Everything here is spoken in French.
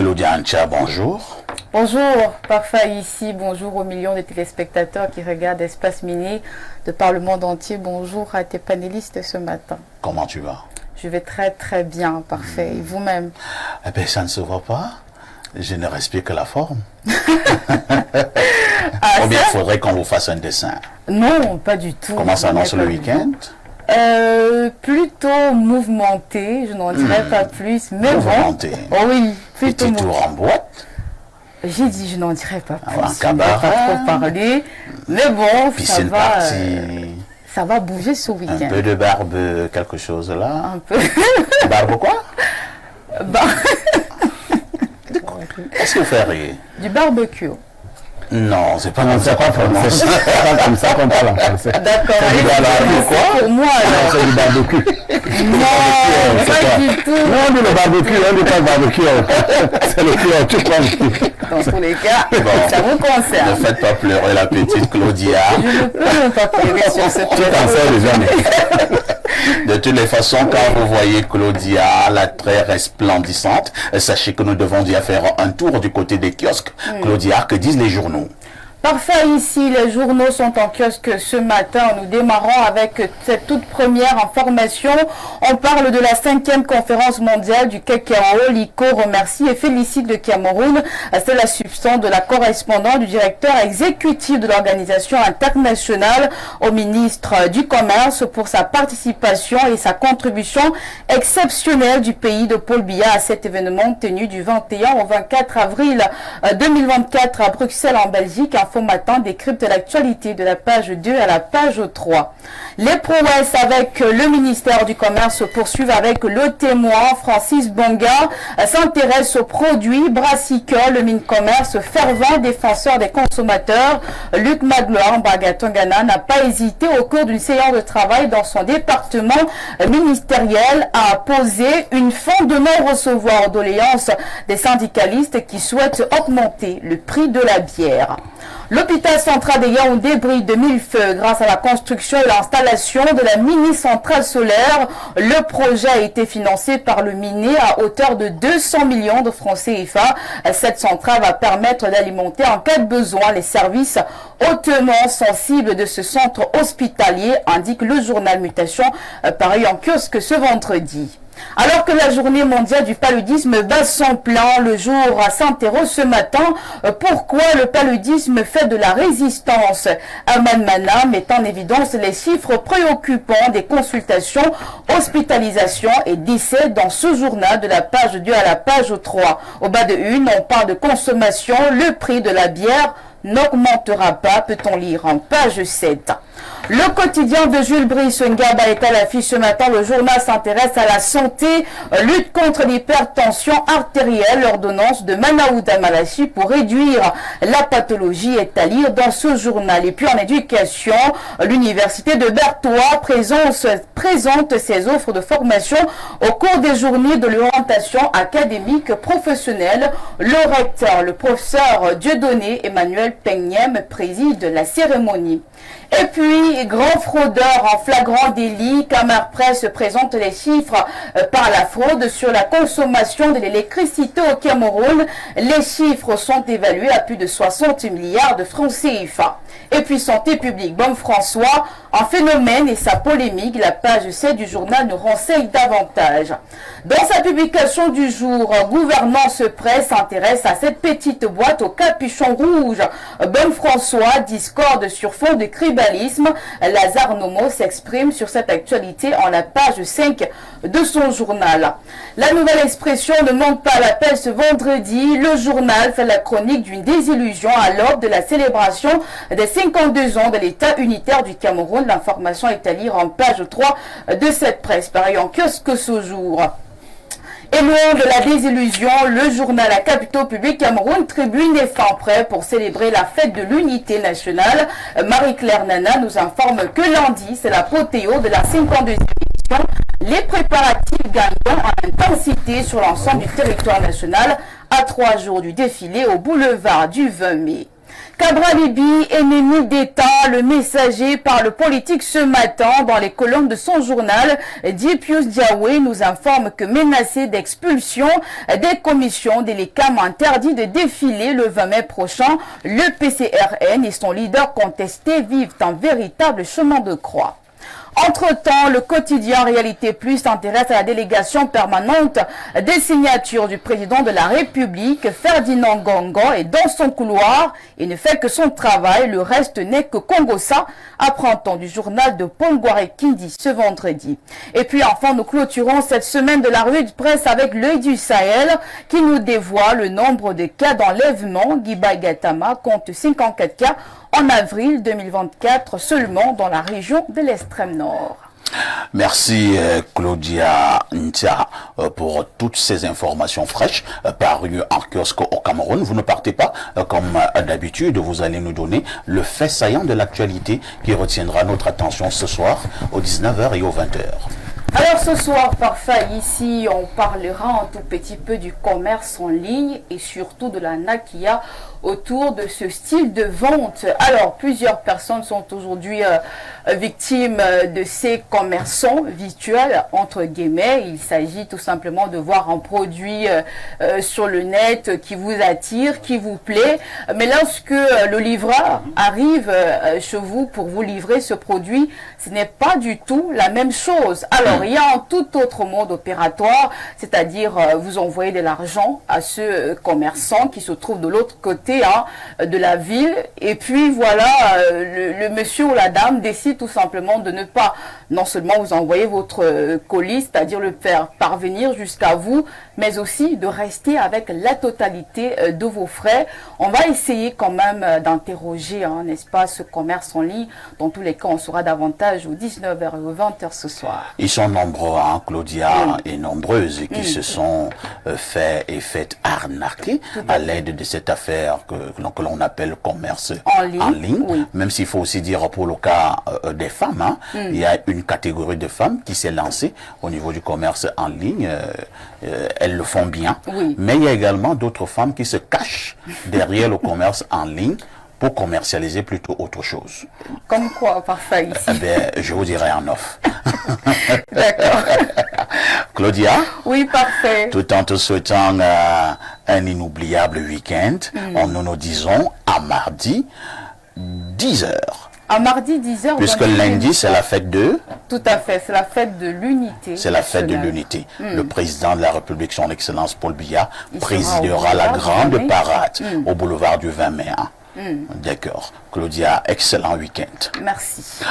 Claudia Ancha, bonjour. Bonjour, parfait ici, bonjour aux millions de téléspectateurs qui regardent Espace Mini de par le monde entier. Bonjour à tes panélistes ce matin. Comment tu vas? Je vais très très bien, parfait. Et vous-même? Eh bien, ça ne se voit pas. Je ne respire que la forme. Ou bien il faudrait qu'on vous fasse un dessin. Non, pas du tout. Comment s'annonce le week-end? Plutôt mouvementé, je n'en dirais pas plus. Mais mouvementé. Bon, oh oui, plutôt petit tour en boîte. J'ai dit je n'en dirais pas plus. Un cabaret. Je ne vais pas trop parler. Mais bon, piscine partie. Ça va bouger ce week-end. Un peu de barbe, quelque chose là. Un peu. Barbe quoi? Qu'est-ce que vous faites rire? Du barbecue. Non, c'est pas comme ça qu'on parle. C'est pas comme ça qu'on parle en français. D'accord. Quoi? Pour moi, alors. C'est du barbecue. Non, pas du tout. Non, on dit le barbecue, on dit pas le barbecue. C'est le cœur, tu crois. Dans tous les cas, ça vous Ne concerne. faites pas pleurer la petite Claudia. Je ne peux même pas pleurer sur cette Tu t'en sors déjà. De toutes les façons, quand vous voyez Claudia, la très resplendissante, sachez que nous devons y faire un tour du côté des kiosques. Claudia, que disent les journaux? Parfait, ici, les journaux sont en kiosque ce matin. Nous démarrons avec cette toute première information. On parle de la 5e conférence mondiale du cacao. L'ICO remercie et félicite le Cameroun. C'est la substance de la correspondance du directeur exécutif de l'organisation internationale au ministre du Commerce pour sa participation et sa contribution exceptionnelle du pays de Paul Biya à cet événement tenu du 21 au 24 avril 2024 à Bruxelles en Belgique. Info Matin décrypte l'actualité de la page 2 à la page 3. Les prouesses avec le ministère du Commerce se poursuivent avec le témoin. Francis Bonga s'intéresse aux produits brassicoles. Le Mincommerce, fervent défenseur des consommateurs. Luc Magloire Bagatongana n'a pas hésité au cours d'une séance de travail dans son département ministériel à poser une fin de non-recevoir doléances des syndicalistes qui souhaitent augmenter le prix de la bière. L'hôpital central de Yaoundé brille de mille feux grâce à la construction et l'installation de la mini-centrale solaire. Le projet a été financé par le MINE à hauteur de 200 millions de francs CFA. Cette centrale va permettre d'alimenter en cas de besoin les services hautement sensibles de ce centre hospitalier, indique le journal Mutation paru en kiosque ce vendredi. Alors que la journée mondiale du paludisme bat son plein, le jour s'interroge ce matin pourquoi le paludisme fait de la résistance. Aman Mana met en évidence les chiffres préoccupants des consultations, hospitalisations et décès dans ce journal de la page 2 à la page 3. Au bas de une, on parle de consommation, le prix de la bière n'augmentera pas, peut-on lire en page 7. Le quotidien de Jules Brice Ngaba est à l'affiche ce matin. Le journal s'intéresse à la santé, lutte contre l'hypertension artérielle, l'ordonnance de Manaouda Malachi pour réduire la pathologie est à lire dans ce journal. Et puis en éducation, l'université de Berthois présente ses offres de formation au cours des journées de l'orientation académique professionnelle. Le recteur, le professeur Dieudonné Emmanuel Peignem préside la cérémonie. Et puis, grand fraudeur en flagrant délit, Camar Presse présente les chiffres par la fraude sur la consommation de l'électricité au Cameroun. Les chiffres sont évalués à plus de 60 milliards de francs CFA. Et puis, santé publique, Bon François, un phénomène et sa polémique, la page 7 du journal nous renseigne davantage. Dans sa publication du jour, Gouvernance Presse s'intéresse à cette petite boîte au capuchon rouge. Bon François discorde sur fond de tribalisme. Lazare Nomo s'exprime sur cette actualité en la page 5 de son journal. La nouvelle expression ne manque pas à l'appel ce vendredi. Le journal fait la chronique d'une désillusion à l'aube de la célébration des 52 ans de l'État unitaire du Cameroun. L'information est à lire en page 3 de cette presse, pareil en kiosque ce jour. Et loin de la désillusion, le journal à capitaux publics Cameroun Tribune est fin prêt pour célébrer la fête de l'unité nationale. Marie-Claire Nana nous informe que lundi, c'est l'apothéose de la 52e édition. Les préparatifs gagnent en intensité sur l'ensemble du territoire national à 3 jours du défilé au boulevard du 20 mai. Cabra Libi, ennemi d'État, le messager parle politique ce matin dans les colonnes de son journal. Dipius Diawé nous informe que menacé d'expulsion, des commissions des LECAM interdit de défiler le 20 mai prochain. Le PCRN et son leader contesté vivent un véritable chemin de croix. Entre-temps, le quotidien Réalité Plus s'intéresse à la délégation permanente des signatures du président de la République, Ferdinand Gongo, et dans son couloir, il ne fait que son travail, le reste n'est que Congossa, apprend-on du journal de Pongware Kindi ce vendredi. Et puis enfin, nous clôturons cette semaine de la revue de presse avec l'œil du Sahel qui nous dévoile le nombre de cas d'enlèvement. Guiba Gatama compte 54 cas en avril 2024 seulement dans la région de l'extrême nord. Merci Claudia Ntia pour toutes ces informations fraîches parues en kiosque au Cameroun. Vous ne partez pas comme d'habitude, vous allez nous donner le fait saillant de l'actualité qui retiendra notre attention ce soir aux 19h et aux 20h. Alors ce soir, parfait, ici on parlera un tout petit peu du commerce en ligne et surtout de la naque qu'il y a autour de ce style de vente. Alors plusieurs personnes sont aujourd'hui victimes de ces commerçants virtuels, entre guillemets. Il s'agit tout simplement de voir un produit sur le net qui vous attire, qui vous plaît. Mais lorsque le livreur arrive chez vous pour vous livrer ce produit, ce n'est pas du tout la même chose. Alors il y a un tout autre mode opératoire, c'est-à-dire vous envoyez de l'argent à ce commerçant qui se trouve de l'autre côté de la ville, et puis voilà, le monsieur ou la dame décide tout simplement de ne pas non seulement vous envoyer votre colis, c'est-à-dire le faire parvenir jusqu'à vous, mais aussi de rester avec la totalité de vos frais. On va essayer quand même d'interroger, n'est-ce pas, ce commerce en ligne. Dans tous les cas, on saura davantage aux 19h et aux 20h ce soir. Ils sont nombreux, Claudia, et nombreuses qui se sont faites arnaquer à l'aide de cette affaire que l'on appelle commerce en ligne. Oui. Même s'il faut aussi dire pour le cas des femmes, il y a une catégorie de femmes qui s'est lancée au niveau du commerce en ligne. Elles le font bien. Oui. Mais il y a également d'autres femmes qui se cachent derrière le commerce en ligne pour commercialiser plutôt autre chose. Comme quoi, parfait, ici? Eh bien, je vous dirai en off. D'accord. Claudia? Oui, parfait. Tout en te souhaitant un inoubliable week-end, nous nous disons à mardi 10h. À mardi 10h. Puisque lundi, c'est la fête de... Tout à fait, c'est la fête de l'unité. C'est la fête de l'unité. Le président de la République, son Excellence Paul Biya, présidera la grande parade au boulevard du 20 mai. D'accord. Claudia, excellent week-end. Merci.